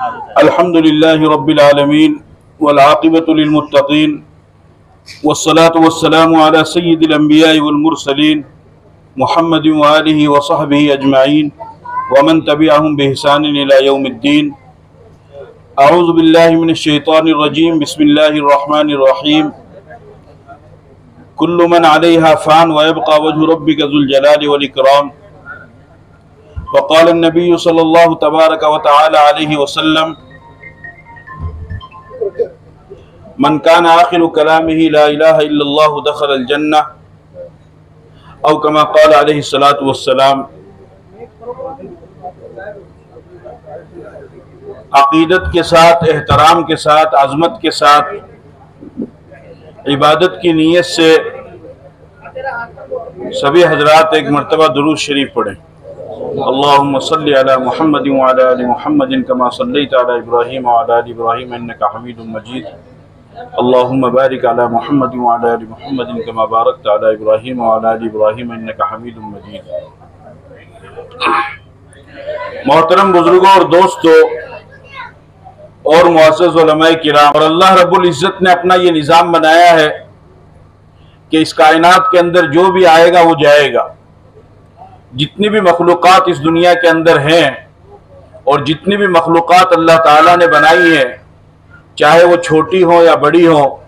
अल्हम्दुलिल्लाहि रब्बिल आलमीन वल आक़िबतु लिल मुत्तक़ीन वस्सलातु वस्सलामु अला सय्यिदिल अंबियाइ वल मुरसलीन मुहम्मदिन व आलिहि व सहबिहि अजमाइन व मन तबिअहुम बिइहसानिन इला यौमिद्दीन। अऊज़ु बिल्लाहि मिनश शैतानिर रजीम। बिस्मिल्लाहिर रहमानिर रहीम। कुल्लु मन अलैहा फ़ान व यबक़ा वजहु रब्बिका ज़ुल जलालि वल इकराम। वक़ाल नबी सल्लल्लाहु तबारक व तआला अलैहि वसल्लम मन कान आखिरु कलामिही ला इलाहा इल्लल्लाहु दखलल जन्नह औ कमा क़ाल अलैहि सलातु वस्सलाम। अक़ीदत के साथ, एहतराम के साथ, अज़मत के साथ, इबादत की नीयत से सभी हजरात एक मरतबा दुरूद शरीफ पढ़ें। अल्लाहुम्मा सल्लि अला मुहम्मदिन व अला आलि मुहम्मदिन कमा सल्लैता अला इब्राहीम व अला आलि इब्राहीम इन्नका हमीदुम मजीद। अल्लाहुम्मा बारिक अला मुहम्मदिन व अला आलि मुहम्मदिन कमा बारकता अला इब्राहीम व अला आलि इब्राहीम इन्नका हमीदुम मजीद। मोहतरम बुजुर्गों और दोस्तों और मुअज़्ज़ज़ उलमाए किराम, और अल्लाह रब्बुल इज़्ज़त ने अपना ये निज़ाम बनाया है कि इस कायनात के अंदर जो भी आएगा वो जाएगा। जितनी भी मखलूक़ात इस दुनिया के अंदर हैं और जितनी भी मखलूक़ात अल्लाह ताला ने बनाई है, चाहे वो छोटी हो या बड़ी हो,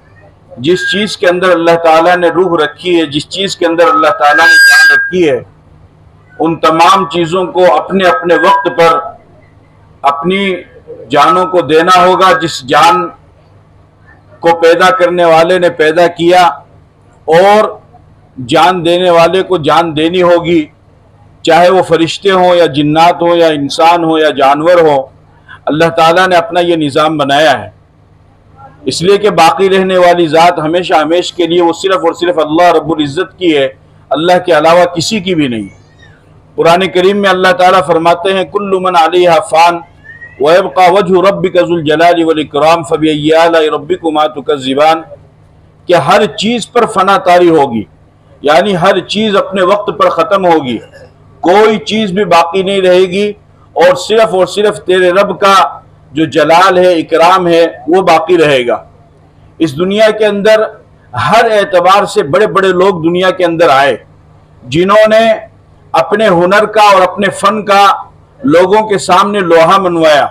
जिस चीज़ के अंदर अल्लाह ताला ने रूह रखी है, जिस चीज़ के अंदर अल्लाह ताला ने जान रखी है, उन तमाम चीज़ों को अपने अपने वक्त पर अपनी जानों को देना होगा। जिस जान को पैदा करने वाले ने पैदा किया और जान देने वाले को जान देनी होगी, चाहे वो फरिश्ते हों या जिन्नात हों या इंसान हो या जानवर हो। अल्लाह ताला ने अपना ये निज़ाम बनाया है इसलिए कि बाकी रहने वाली ज़ात हमेशा हमेश के लिए वो सिर्फ़ और सिर्फ अल्लाह रब्बुल इज़्ज़त की है, अल्लाह के अलावा किसी की भी नहीं। कुरान करीम में अल्लाह ताला फरमाते हैं कुल्लु मन अलैहा फ़ान व यबक़ा वजहु रब्बिका ज़ुल जलालि वल इकराम फ़बिअय्यि आलाइ रब्बिकुमा तुकज़्ज़िबान। कि हर चीज़ पर फना तारी होगी, यानी हर चीज़ अपने वक्त पर ख़त्म होगी, कोई चीज़ भी बाकी नहीं रहेगी और सिर्फ तेरे रब का जो जलाल है, इकराम है, वो बाकी रहेगा। इस दुनिया के अंदर हर एतबार से बड़े बड़े लोग दुनिया के अंदर आए, जिन्होंने अपने हुनर का और अपने फ़न का लोगों के सामने लोहा मनवाया।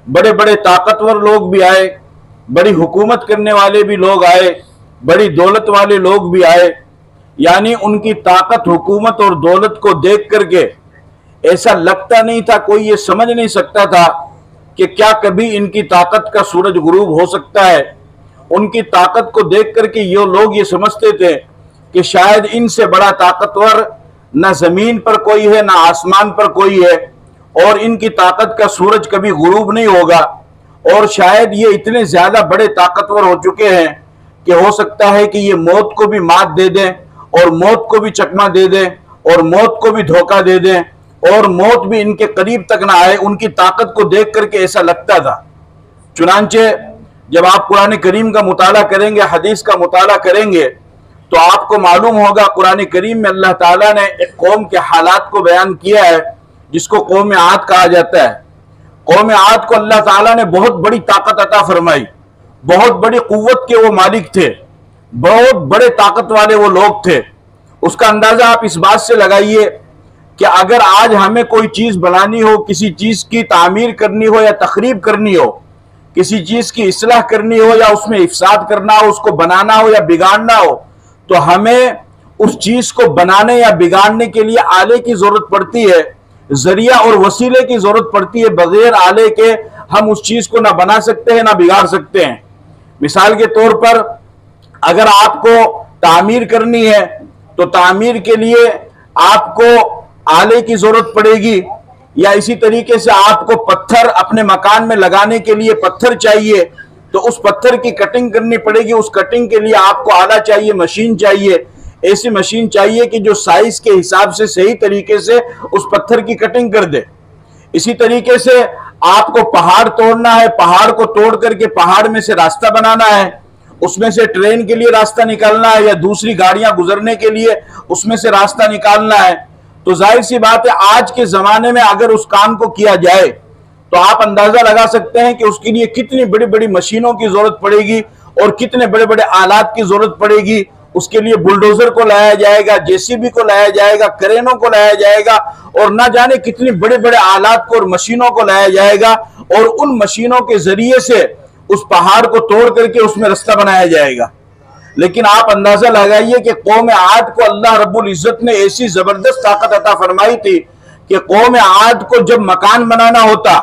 बड़े बड़े ताकतवर लोग भी आए, बड़ी हुकूमत करने वाले भी लोग आए, बड़ी दौलत वाले लोग भी आए। यानी उनकी ताकत, हुकूमत और दौलत को देख करके ऐसा लगता नहीं था, कोई ये समझ नहीं सकता था कि क्या कभी इनकी ताकत का सूरज गुरूब हो सकता है। उनकी ताकत को देख करके ये लोग ये समझते थे कि शायद इनसे बड़ा ताकतवर न ज़मीन पर कोई है, न आसमान पर कोई है, और इनकी ताकत का सूरज कभी गुरूब नहीं होगा। और शायद ये इतने ज़्यादा बड़े ताकतवर हो चुके हैं कि हो सकता है कि ये मौत को भी मात दे दें और मौत को भी चकमा दे दें और मौत को भी धोखा दे दें और मौत भी इनके करीब तक ना आए। उनकी ताकत को देख करके ऐसा लगता था। चुनांचे जब आप कुरान करीम का मुताला करेंगे, हदीस का मुताला करेंगे, तो आपको मालूम होगा कुरान करीम में अल्लाह ताला ने एक कौम के हालात को बयान किया है जिसको कौम आद कहा जाता है। कौम आद को अल्लाह ताला ने बहुत बड़ी ताकत अता फरमाई, बहुत बड़ी कुव्वत के वो मालिक थे, बहुत बड़े ताकत वाले वो लोग थे। उसका अंदाजा आप इस बात से लगाइए कि अगर आज हमें कोई चीज़ बनानी हो, किसी चीज़ की तामीर करनी हो या तखरीब करनी हो, किसी चीज़ की इस्लाह करनी हो या उसमें इफसाद करना हो, उसको बनाना हो या बिगाड़ना हो, तो हमें उस चीज़ को बनाने या बिगाड़ने के लिए आले की ज़रूरत पड़ती है, जरिया और वसीले की ज़रूरत पड़ती है। बगैर आले के हम उस चीज़ को ना बना सकते हैं ना बिगाड़ सकते हैं। मिसाल के तौर पर अगर आपको तामीर करनी है तो तामीर के लिए आपको आले की ज़रूरत पड़ेगी, या इसी तरीके से आपको पत्थर अपने मकान में लगाने के लिए पत्थर चाहिए, तो उस पत्थर की कटिंग करनी पड़ेगी। उस कटिंग के लिए आपको आला चाहिए, मशीन चाहिए, ऐसी मशीन चाहिए कि जो साइज के हिसाब से सही तरीके से उस पत्थर की कटिंग कर दे। इसी तरीके से आपको पहाड़ तोड़ना है, पहाड़ को तोड़ करके पहाड़ में से रास्ता बनाना है, उसमें से ट्रेन के लिए रास्ता निकालना है या दूसरी गाड़ियां गुजरने के लिए उसमें से रास्ता निकालना है। तो जाहिर सी बात है आज के जमाने में अगर उस काम को किया जाए तो आप अंदाजा लगा सकते हैं कि उसके लिए कितनी बड़ी बड़ी मशीनों की जरूरत पड़ेगी और कितने बड़े बड़े आलात की जरूरत पड़ेगी। उसके लिए बुलडोजर को लाया जाएगा, जेसीबी को लाया जाएगा, क्रेनों को लाया जाएगा और ना जाने कितने बड़े बड़े आलात को और मशीनों को लाया जाएगा और उन मशीनों के जरिए से उस पहाड़ को तोड़ करके उसमें रास्ता बनाया जाएगा। लेकिन आप अंदाजा लगाइए कि कौम आद को अल्लाह रब्बुल इज्जत ने ऐसी जबरदस्त ताकत अता फरमाई थी कि कौम आद को जब मकान बनाना होता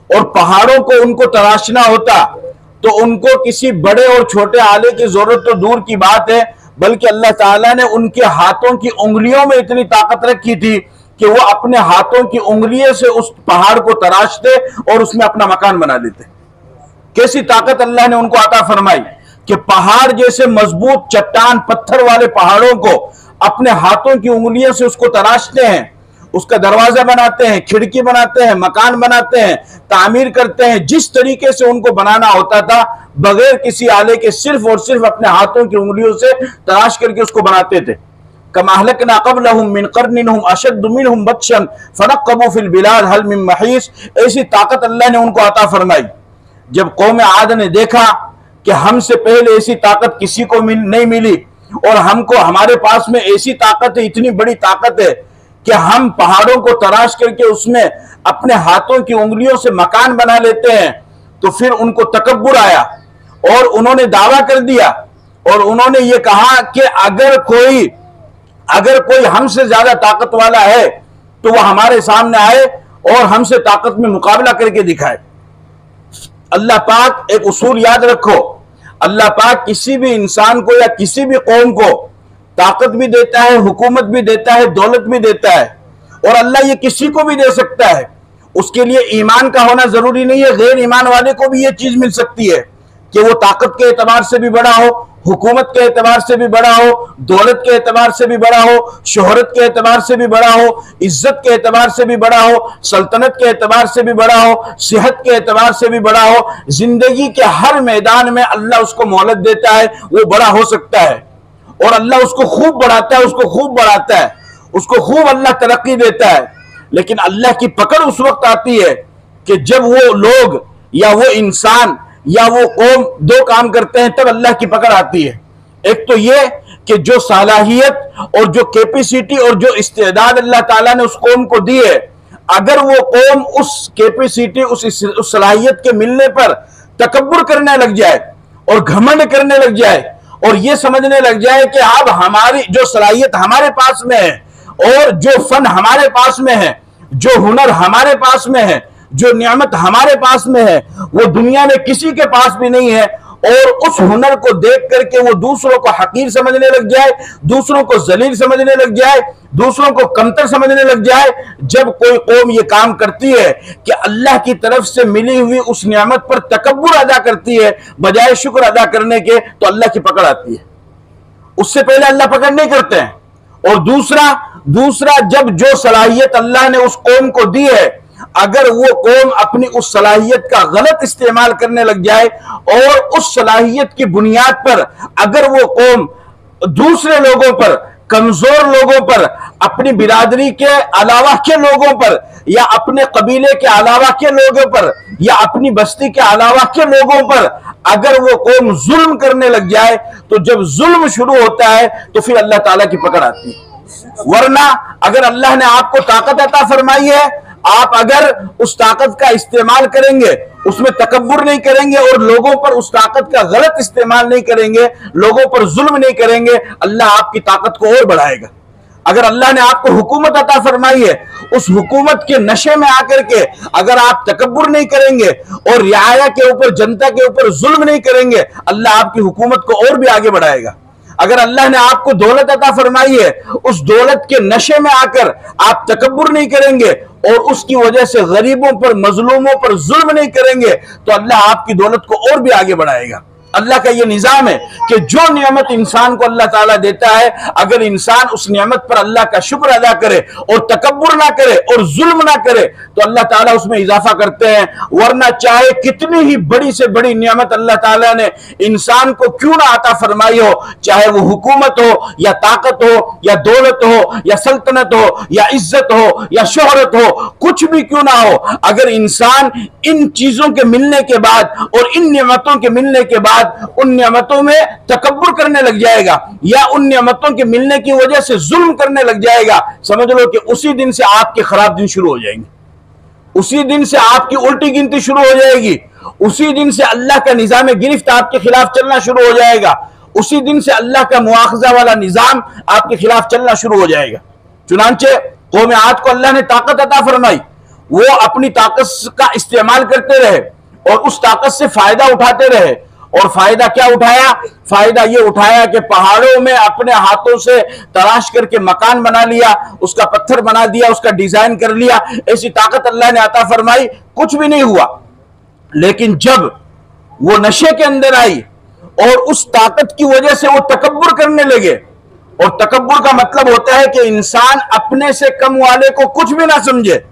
और पहाड़ों को उनको तराशना होता तो उनको किसी बड़े और छोटे आले की जरूरत तो दूर की बात है, बल्कि अल्लाह ताला ने उनके हाथों की उंगलियों में इतनी ताकत रखी थी कि वो अपने हाथों की उंगलियों से उस पहाड़ को तराशते और उसमें अपना मकान बना देते। कैसी ताकत अल्लाह ने उनको अता फरमाई कि पहाड़ जैसे मजबूत चट्टान पत्थर वाले पहाड़ों को अपने हाथों की उंगलियों से उसको तराशते हैं, उसका दरवाजा बनाते हैं, खिड़की बनाते हैं, मकान बनाते हैं, तामीर करते हैं। जिस तरीके से उनको बनाना होता था बगैर किसी आले के सिर्फ और सिर्फ अपने हाथों की उंगलियों से तराश करके उसको बनाते थे। कमा अहलकना क़ब्लहुम मिन क़र्निन अशद्दु मिनहुम बत्शन फनक़्क़बू फिल बिलाद हल मिन महीस। ऐसी ताकत अल्लाह ने उनको अता फरमाई। जब कौम आद ने देखा कि हमसे पहले ऐसी ताकत किसी को नहीं मिली और हमको हमारे पास में ऐसी ताकत है, इतनी बड़ी ताकत है कि हम पहाड़ों को तराश करके उसमें अपने हाथों की उंगलियों से मकान बना लेते हैं, तो फिर उनको तकब्बुर आया और उन्होंने दावा कर दिया और उन्होंने ये कहा कि अगर कोई हमसे ज्यादा ताकत वाला है तो वह हमारे सामने आए और हमसे ताकत में मुकाबला करके दिखाए। अल्लाह पाक एक उसूल याद रखो, अल्लाह पाक किसी भी इंसान को या किसी भी कौम को ताकत भी देता है, हुकूमत भी देता है, दौलत भी देता है और अल्लाह ये किसी को भी दे सकता है। उसके लिए ईमान का होना जरूरी नहीं है, गैर ईमान वाले को भी ये चीज मिल सकती है कि वो ताकत के एतबार से भी बड़ा हो, हुकूमत के एतबार से भी बड़ा हो, दौलत के एतबार से भी बड़ा हो, शोहरत के एतबार से भी बड़ा हो, इज्जत के एतबार से भी बड़ा हो, सल्तनत के एतबार से भी बड़ा हो, सेहत के एतबार से भी बड़ा हो। जिंदगी के हर मैदान में अल्लाह उसको मोहलत देता है, वो बड़ा हो सकता है और अल्लाह उसको खूब बढ़ाता है, उसको खूब बढ़ाता है, उसको खूब अल्लाह तरक्की देता है। लेकिन अल्लाह की पकड़ उस वक्त आती है कि जब वो लोग या वो इंसान या वो कौम दो काम करते हैं, तब अल्लाह की पकड़ आती है। एक तो ये कि जो सालाहियत और जो कैपेसिटी और जो इस्तेदाद अल्लाह ताला ने उस कौम को दी है, अगर वो कौम उस कैपेसिटी उस सलाहियत के मिलने पर तकब्बुर करने लग जाए और घमंड करने लग जाए और ये समझने लग जाए कि अब हमारी जो सलाहियत हमारे पास में है और जो फन हमारे पास में है, जो हुनर हमारे पास में है, जो नियामत हमारे पास में है, वो दुनिया में किसी के पास भी नहीं है, और उस हुनर को देख करके वो दूसरों को हकीर समझने लग जाए, दूसरों को जलील समझने लग जाए, दूसरों को कमतर समझने लग जाए। जब कोई कौम ये काम करती है कि अल्लाह की तरफ से मिली हुई उस नियामत पर तकब्बुर अदा करती है बजाय शुक्र अदा करने के, तो अल्लाह की पकड़ आती है। उससे पहले अल्लाह पकड़ नहीं करते हैं। और दूसरा जब जो सलाहियत अल्लाह ने उस कौम को दी है, अगर वो कौम अपनी उस सलाहियत का गलत इस्तेमाल करने लग जाए और उस सलाहियत की बुनियाद पर अगर वो कौम दूसरे लोगों पर, कमजोर लोगों पर, अपनी बिरादरी के अलावा के लोगों पर या अपने कबीले के अलावा के लोगों पर या अपनी बस्ती के अलावा के लोगों पर अगर वो कौम जुल्म करने लग जाए, तो जब जुल्म शुरू होता है तो फिर अल्लाह ताला की पकड़ आती है। वरना अगर अल्लाह ने आपको ताकत अता फरमाई है, आप अगर उस ताकत का इस्तेमाल करेंगे, उसमें तकब्बुर नहीं करेंगे और लोगों पर उस ताकत का गलत इस्तेमाल नहीं करेंगे, लोगों पर जुल्म नहीं करेंगे, अल्लाह आपकी ताकत को और बढ़ाएगा। अगर अल्लाह ने आपको हुकूमत अता फरमाई है, उस हुकूमत के नशे में आकर के अगर आप तकब्बुर नहीं करेंगे और रियाया के ऊपर, जनता के ऊपर जुल्म नहीं करेंगे, अल्लाह आपकी हुकूमत को और भी आगे बढ़ाएगा। अगर अल्लाह ने आपको दौलत अता फरमाई है, उस दौलत के नशे में आकर आप तकब्बुर नहीं करेंगे और उसकी वजह से गरीबों पर, मजलूमों पर जुल्म नहीं करेंगे, तो अल्लाह आपकी दौलत को और भी आगे बढ़ाएगा। अल्लाह का ये निजाम है कि जो नियमत इंसान को अल्लाह ताला देता है, अगर इंसान उस नियमत पर अल्लाह का शुक्र अदा करे और तकब्बुर ना करे और जुल्म ना करे तो अल्लाह ताला उसमें इजाफा करते हैं। वरना चाहे कितनी ही बड़ी से बड़ी नियमत अल्लाह ताला ने इंसान को क्यों ना अता फरमाई हो, चाहे वो हुकूमत हो या ताकत हो या दौलत हो या सल्तनत हो या इज्जत हो या शोहरत हो, कुछ भी क्यों ना हो, अगर इंसान इन चीजों के मिलने के बाद और इन नियमतों के मिलने के बाद उन नियमतों में तकब्बुर करने लग जाएगा या उन नियमतों के मिलने की वजह से जुल्म करने लग जाएगा, समझ लो कि उसी दिन से आपके खराब दिन शुरू हो जाएंगे, उसी दिन से आपकी उल्टी गिनती शुरू हो जाएगी, उसी दिन से अल्लाह का निजाम गिरफ्त आपके खिलाफ चलना शुरू हो जाएगा, उसी दिन से अल्लाह का मुआखजा वाला निजाम आपके खिलाफ चलना शुरू हो जाएगा। चुनांचे कौम आद को अल्लाह ने ताकत अता फरमाई, वो अपनी ताकत का इस्तेमाल करते रहे और उस ताकत से फायदा उठाते रहे। और फायदा क्या उठाया? फायदा ये उठाया कि पहाड़ों में अपने हाथों से तराश करके मकान बना लिया, उसका पत्थर बना दिया, उसका डिजाइन कर लिया। ऐसी ताकत अल्लाह ने अता फरमाई, कुछ भी नहीं हुआ। लेकिन जब वो नशे के अंदर आई और उस ताकत की वजह से वो तकब्बुर करने लगे, और तकब्बुर का मतलब होता है कि इंसान अपने से कम वाले को कुछ भी ना समझे,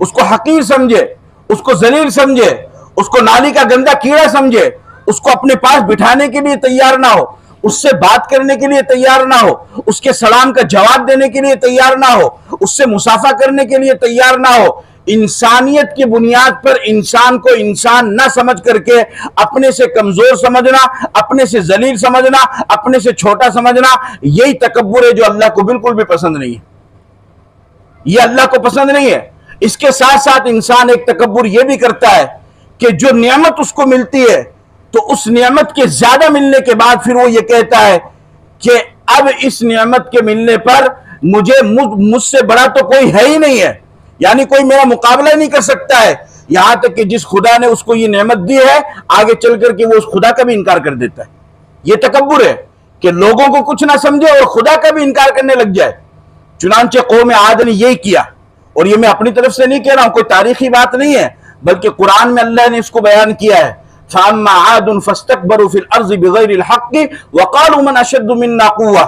उसको हकीर समझे, उसको जलील समझे, उसको नाली का गंदा कीड़ा समझे, उसको अपने पास बिठाने के लिए तैयार ना हो, उससे बात करने के लिए तैयार ना हो, उसके सलाम का जवाब देने के लिए तैयार ना हो, उससे मुसाफा करने के लिए तैयार ना हो। इंसानियत की बुनियाद पर इंसान को इंसान ना समझ करके अपने से कमजोर समझना, अपने से जलील समझना, अपने से छोटा समझना, यही तकब्बुर है जो अल्लाह को बिल्कुल भी पसंद नहीं है। यह अल्लाह को पसंद नहीं है। इसके साथ साथ इंसान एक तकब्बुर यह भी करता है कि जो नियमत उसको मिलती है तो उस नियमत के ज्यादा मिलने के बाद फिर वो ये कहता है कि अब इस नियमत के मिलने पर मुझसे बड़ा तो कोई है ही नहीं है, यानी कोई मेरा मुकाबला ही नहीं कर सकता है। यहां तक कि जिस खुदा ने उसको ये नेमत दी है, आगे चल करके वो उस खुदा का भी इनकार कर देता है। ये तकब्बुर है कि लोगों को कुछ ना समझे और खुदा का भी इनकार करने लग जाए। चुनांचे कौम आद ने यही किया, और ये मैं अपनी तरफ से नहीं कह रहा हूं, कोई तारीखी बात नहीं है, बल्कि कुरान में अल्लाह ने इसको बयान किया है। फ़अम्मा आदुन फ़स्तकबरू फ़िल अर्ज़ि बिग़ैरिल हक़्क़ि वक़ालू मन अशद्दु मिन्ना क़ुव्वा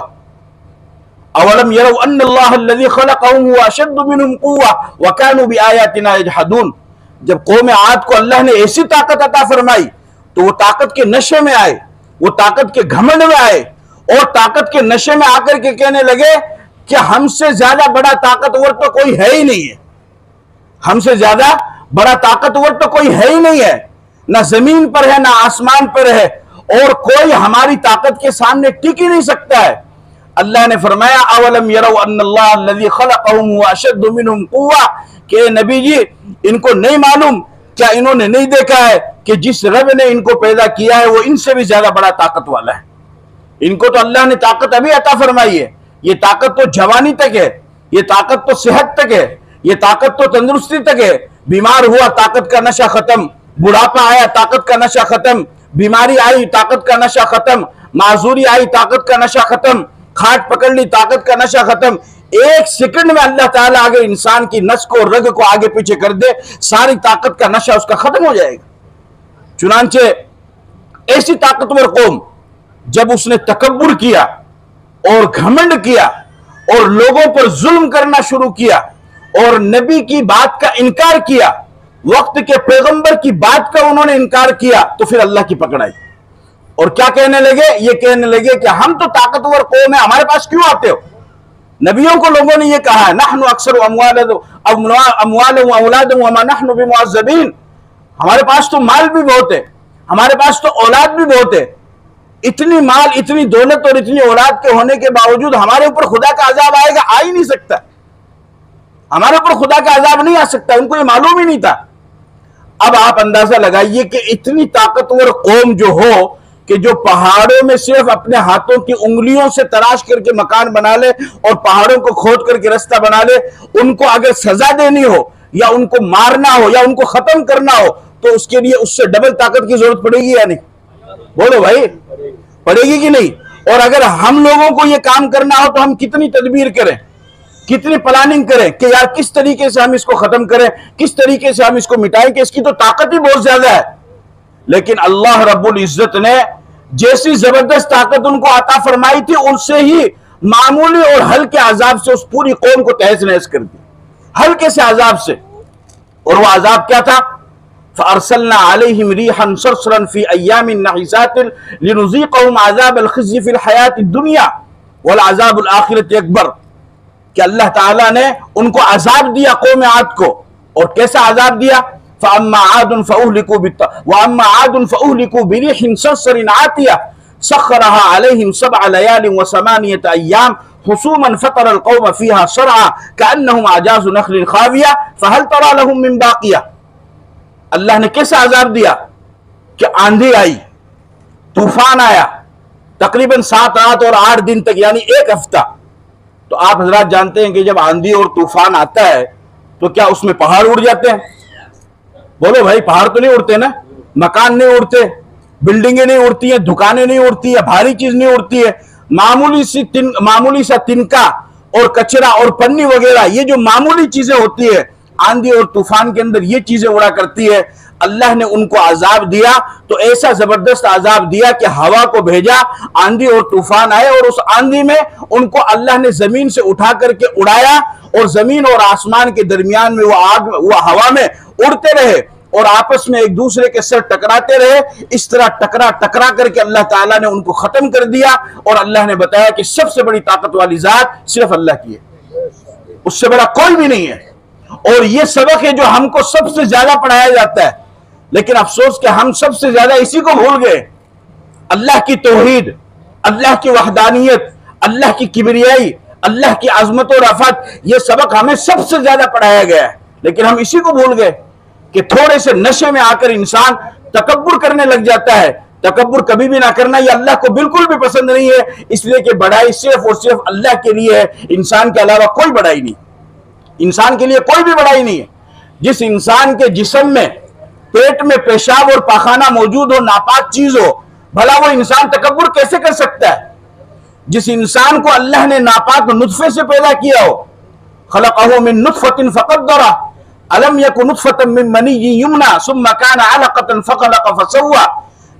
अवलम यरौ अन्नल्लाह अल्लज़ी ख़लक़हुम हुवा अशद्दु मिनहुम क़ुव्वा व कानू बिआयातिना यजहदून। जब कौम आद को अल्लाह ने ऐसी ताकत अता फरमाई तो वो ताकत के नशे में आए, वो ताकत के घमंड में आए, और ताकत के नशे में आकर के कहने लगे कि हमसे ज्यादा बड़ा ताकतवर तो कोई है ही नहीं है, हमसे ज्यादा बड़ा ताकतवर तो कोई है ही नहीं है, ना जमीन पर है ना आसमान पर है, और कोई हमारी ताकत के सामने टिक ही नहीं सकता है। अल्लाह ने फरमाया अवलम यरौ अन्नल्लाह अल्लज़ी ख़लक़हुम हुवा अशद्दु मिनहुम क़ुव्वा, कि नबी जी इनको नहीं मालूम, क्या इन्होंने नहीं देखा है कि जिस रब ने इनको पैदा किया है वो इनसे भी ज्यादा बड़ा ताकत वाला है। इनको तो अल्लाह ने ताकत अभी अता फरमाई है, ये ताकत तो जवानी तक है, ये ताकत तो सेहत तक है, ये ताकत तो तंदुरुस्ती तक है। बीमार हुआ ताकत का नशा खत्म, बुढ़ापा आया ताकत का नशा खत्म, बीमारी आई ताकत का नशा खत्म, माजूरी आई ताकत का नशा खत्म, खाट पकड़ ली ताकत का नशा खत्म। एक सेकंड में अल्लाह ताला अगर इंसान की नस को रग को आगे पीछे कर दे, सारी ताकत का नशा उसका खत्म हो जाएगा। चुनांचे ऐसी ताकतवर कौम जब उसने तकब्बुर किया और घमंड किया और लोगों पर जुल्म करना शुरू किया और नबी की बात का इनकार किया, वक्त के पैगंबर की बात का उन्होंने इनकार किया, तो फिर अल्लाह की पकड़ आई और क्या कहने लगे? ये कहने लगे कि हम तो ताकतवर कौम है, हमारे पास क्यों आते हो? नबियों को लोगों ने ये कहा है, नहनु अक्सर अमवाल व औलाद व मा नहनु बिमुअज़्ज़बीन, हमारे पास तो माल भी बहुत है, हमारे पास तो औलाद भी बहुत है। इतनी माल, इतनी दौलत और इतनी औलाद के होने के बावजूद हमारे ऊपर खुदा का अजाब आएगा? आ ही नहीं सकता, हमारे ऊपर खुदा का अजाब नहीं आ सकता। उनको ये मालूम ही नहीं था। अब आप अंदाजा लगाइए कि इतनी ताकतवर कौम जो हो कि जो पहाड़ों में सिर्फ अपने हाथों की उंगलियों से तराश करके मकान बना ले और पहाड़ों को खोद करके रास्ता बना ले, उनको अगर सजा देनी हो या उनको मारना हो या उनको खत्म करना हो तो उसके लिए उससे डबल ताकत की जरूरत पड़ेगी या नहीं? बोलो भाई, पड़ेगी कि नहीं? और अगर हम लोगों को यह काम करना हो तो हम कितनी तदबीर करें, कितनी प्लानिंग करें कि यार किस तरीके से हम इसको खत्म करें, किस तरीके से हम इसको मिटाएं, कि इसकी तो ताकत ही बहुत ज्यादा है। लेकिन अल्लाह रब्बुल इज्जत ने जैसी जबरदस्त ताकत उनको अता फरमाई थी, उनसे ही मामूली और हल्के अजाब से उस पूरी कौम को तहस नहस कर दी, हल्के से अजाब से। और वो अजाब क्या था? फअरसलना अलैहिम रिहन सरसरन फी अय्यामिन नहिसातिन लिनुज़ीक़हुम अज़ाबल ख़िज़्य फ़िल हयातिद दुनिया वल अज़ाबुल आखिरति अकबर। कि अल्लाह ताला ने उनको अजाब दिया कौम आद को, और कैसा अजाब दिया? फ़अम्मा आदुन फ़अहलिकू वअम्मा आदुन फ़अहलिकू बिरिहिन सरसरिन आतिया सख़्ख़रहा अलैहिम सबअ लयालिन व समानियत अय्याम हुसूमन फ़तरल क़ौम फ़ीहा सरअ कअन्नहुम अजाज़ु नख़लिन ख़ाविया फ़हल तरा लहुम मिन बाक़िया। अल्लाह ने कैसा अजाब दिया कि आंधी आई, तूफान आया, तकरीबन 7 रात और 8 दिन तक, यानी 1 हफ्ता। तो आप हजरात जानते हैं कि जब आंधी और तूफान आता है तो क्या उसमें पहाड़ उड़ जाते हैं? बोलो भाई, पहाड़ तो नहीं उड़ते ना, मकान नहीं उड़ते, बिल्डिंगें नहीं उड़ती है, दुकानें नहीं उड़ती है, भारी चीज नहीं उड़ती है। मामूली सा तिनका और कचरा और पन्नी वगैरह, ये जो मामूली चीजें होती है, आंधी और तूफान के अंदर ये चीजें उड़ा करती है। अल्लाह ने उनको अजाब दिया, तो ऐसा जबरदस्त अजाब दिया कि हवा को भेजा, आंधी और तूफान आए, और उस आंधी में उनको अल्लाह ने जमीन से उठा करके उड़ाया, और जमीन और आसमान के दरमियान में वो हवा में उड़ते रहे और आपस में एक दूसरे के सर टकराते रहे। इस तरह टकरा टकरा करके अल्लाह ताला ने उनको खत्म कर दिया। और अल्लाह ने बताया कि सबसे बड़ी ताकत वाली जात सिर्फ अल्लाह की है, उससे बड़ा कोई भी नहीं है। और ये सबक है जो हमको सबसे ज्यादा पढ़ाया जाता है, लेकिन अफसोस कि हम सबसे ज्यादा इसी को भूल गए। अल्लाह की तौहीद, अल्लाह की वहदानियत, अल्लाह की किबरियाई, अल्लाह की अजमत और रफत, ये सबक हमें सबसे ज्यादा पढ़ाया गया है, लेकिन हम इसी को भूल गए कि थोड़े से नशे में आकर इंसान तकब्बुर करने लग जाता है। तकब्बुर कभी भी ना करना, ये अल्लाह को बिल्कुल भी पसंद नहीं है, इसलिए कि बढ़ाई सिर्फ और सिर्फ अल्लाह के लिए है, इंसान के अलावा कोई बढ़ाई नहीं, इंसान के लिए कोई भी बढ़ाई नहीं है। जिस इंसान के जिस्म में पेट में पेशाब और पाखाना मौजूद हो, नापाक चीज हो, भला वो इंसान तकब्बुर कैसे कर सकता है? जिस इंसान को अल्लाह ने नापाक नुत्फे से पैदा किया हो, खलक़हु मिन नुत्फतिन फ़क़द्दरा अलम यकुन नुत्फतन मिन मनिय्यिन युमना सुम्मा काना अलक़तन फ़ख़लक़ फ़सव्वा।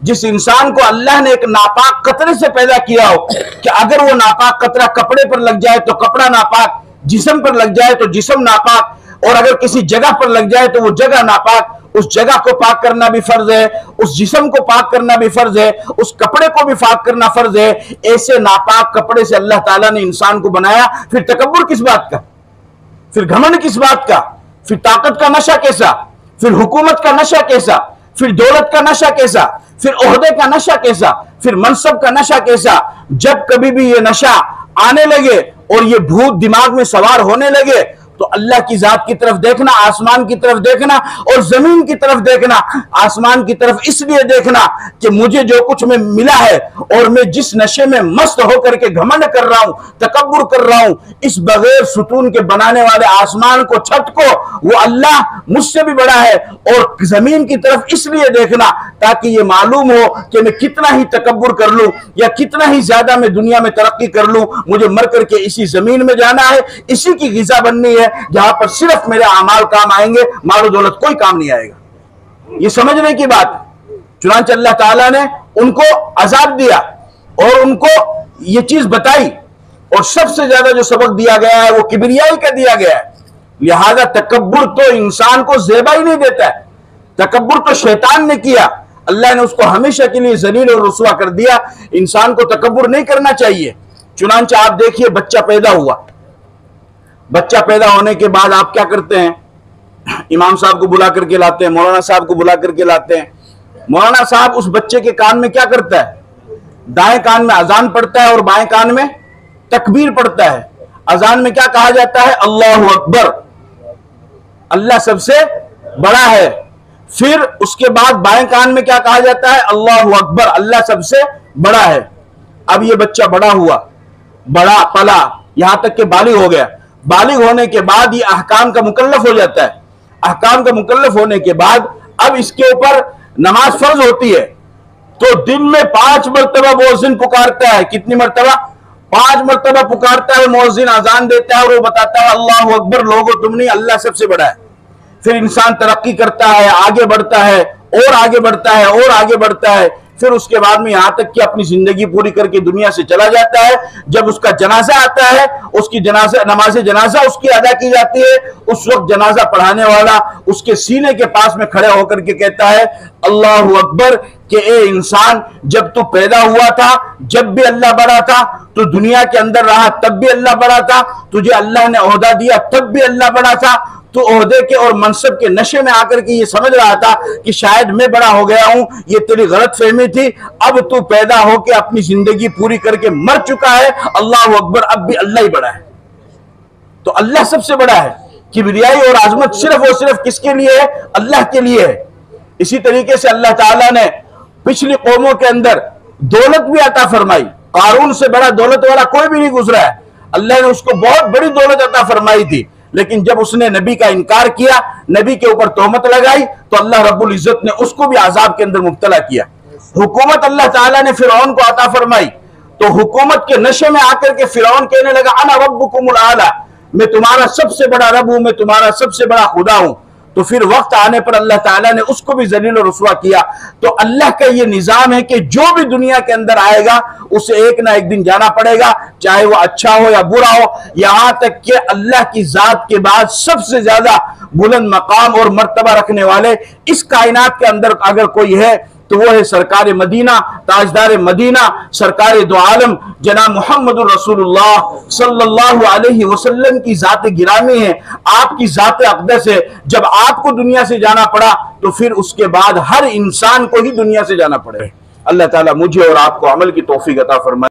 जिस इंसान को अल्लाह ने एक नापाक कतरे से पैदा किया हो कि अगर वो नापाक कतरा कपड़े पर लग जाए तो कपड़ा नापाक, जिस्म पर लग जाए तो जिस्म नापाक, और अगर किसी जगह पर लग जाए तो वो जगह नापाक, उस जगह को पाक करना भी फर्ज है, उस जिस्म को पाक करना भी फर्ज है, उस कपड़े को भी पाक करना फर्ज है। ऐसे नापाक कपड़े से अल्लाह ताला ने इंसान को बनाया, फिर तकब्बुर किस बात का, फिर घमंड किस बात का, फिर ताकत का नशा कैसा, फिर हुकूमत का नशा कैसा, फिर दौलत का नशा कैसा, फिर ओहदे का नशा कैसा, फिर मनसब का नशा कैसा। जब कभी भी ये नशा आने लगे और ये भूत दिमाग में सवार होने लगे तो अल्लाह की जात की तरफ देखना, आसमान की तरफ देखना और जमीन की तरफ देखना। आसमान की तरफ इसलिए देखना कि मुझे जो कुछ में मिला है और मैं जिस नशे में मस्त होकर के घमंड कर रहा हूं, तकब्बुर कर रहा हूं, इस बगैर सुतून के बनाने वाले आसमान को, छत को, वो अल्लाह मुझसे भी बड़ा है। और जमीन की तरफ इसलिए देखना ताकि ये मालूम हो कि मैं कितना ही तकब्बुर कर लूं या कितना ही ज्यादा मैं दुनिया में तरक्की कर लूं, मुझे मर करके इसी जमीन में जाना है, इसी की गिज़ा बननी है, जहां पर सिर्फ मेरे अमाल काम आएंगे, मालो दौलत कोई काम नहीं आएगा। ये समझने की बात। चुनांचे अल्लाह ताला ने उनको अजाब दिया और उनको ये चीज बताई, और सबसे ज्यादा जो सबक दिया गया है वो किबरियाई का दिया गया है। लिहाजा तकब्बुर तो इंसान को ज़ेबा ही नहीं देता है, तकब्बुर तो शैतान ने किया, अल्लाह ने उसको हमेशा के लिए जलील और रुसवा कर दिया। इंसान को तकब्बुर नहीं करना चाहिए। चुनांचे आप देखिए, बच्चा पैदा हुआ, बच्चा पैदा होने के बाद आप क्या करते हैं? इमाम साहब को बुला करके लाते हैं, मौलाना साहब को बुला करके लाते हैं। मौलाना साहब उस बच्चे के कान में क्या करता है? दाएं कान में अजान पढ़ता है और बाएं कान में तकबीर पढ़ता है। अजान में क्या कहा जाता है? अल्लाहु अकबर, अल्लाह सबसे बड़ा है। फिर उसके बाद बाएं कान में क्या कहा जाता है? अल्लाहु अकबर, अल्लाह सबसे बड़ा है। अब ये बच्चा बड़ा हुआ, बड़ा पला, यहां तक कि बालिग हो गया। बालिग होने के बाद ये अहकाम का मुकल्लफ हो जाता है। अहकाम का मुकल्लफ होने के बाद अब इसके ऊपर नमाज फर्ज होती है। तो दिन में 5 मरतबा मुअज्जिन पुकारता है। कितनी मरतबा? 5 मरतबा पुकारता है मुअज्जिन, अजान देता है और वो बताता है अल्लाहु अकबर, लोगो तुम नहीं, अल्लाह सबसे बड़ा है। फिर इंसान तरक्की करता है, आगे बढ़ता है और आगे बढ़ता है और आगे बढ़ता है। फिर उसके बाद में यहां तक कि अपनी जिंदगी पूरी करके दुनिया से चला जाता है। जब उसका जनाजा आता है, उसकी नमाज जनाजा उसकी अदा की जाती है, उस वक्त जनाजा पढ़ाने वाला उसके सीने के पास में खड़े होकर के कहता है अल्लाहु अकबर, कि ए इंसान, जब तू पैदा हुआ था जब भी अल्लाह बड़ा था, तू दुनिया के अंदर रहा तब भी अल्लाह बड़ा था, तुझे अल्लाह ने ओहदा दिया तब भी अल्लाह बड़ा था, तो ओहदे के और मनसब के नशे में आकर के ये समझ रहा था कि शायद मैं बड़ा हो गया हूं, ये तेरी गलत फहमी थी। अब तू पैदा होके अपनी जिंदगी पूरी करके मर चुका है, अल्लाह अकबर, अब भी अल्लाह ही बड़ा है। तो अल्लाह सबसे बड़ा है। किबरियाई और आजमत सिर्फ और सिर्फ किसके लिए है? अल्लाह के लिए है। इसी तरीके से अल्लाह ताला ने पिछली कौमों के अंदर दौलत भी अता फरमाई। कारून से बड़ा दौलत वाला कोई भी नहीं गुजरा है। अल्लाह ने उसको बहुत बड़ी दौलत अता फरमाई थी, लेकिन जब उसने नबी का इनकार किया, नबी के ऊपर तोहमत लगाई, तो अल्लाह रब्बुल इज्जत ने उसको भी अजाब के अंदर मुब्तला किया। हुकूमत अल्लाह ताला ने फिरौन को अता फरमाई, तो हुकूमत के नशे में आकर के फिरौन कहने लगा अना रब्बुकुमुल आला, मैं तुम्हारा सबसे बड़ा रब हूं, मैं तुम्हारा सबसे बड़ा खुदा हूं। तो फिर वक्त आने पर अल्लाह ताला ने उसको भी जलील और रुसवा किया। तो अल्लाह का ये निजाम है कि जो भी दुनिया के अंदर आएगा उसे एक ना एक दिन जाना पड़ेगा, चाहे वो अच्छा हो या बुरा हो। यहां तक कि अल्लाह की जात के बाद सबसे ज्यादा बुलंद मकाम और मर्तबा रखने वाले इस कायनात के अंदर अगर कोई है तो वो है सरकार मदीना, ताजदार मदीना, सरकार दो आलम जनाब मुहम्मदुर रसूलुल्लाह सल्लल्लाहु अलैहि वसल्लम की जात गिरामी है, आपकी जात अक़दस है। जब आपको दुनिया से जाना पड़ा तो फिर उसके बाद हर इंसान को ही दुनिया से जाना पड़े। अल्लाह ताला मुझे और आपको अमल की तौफीक अता फरमाए।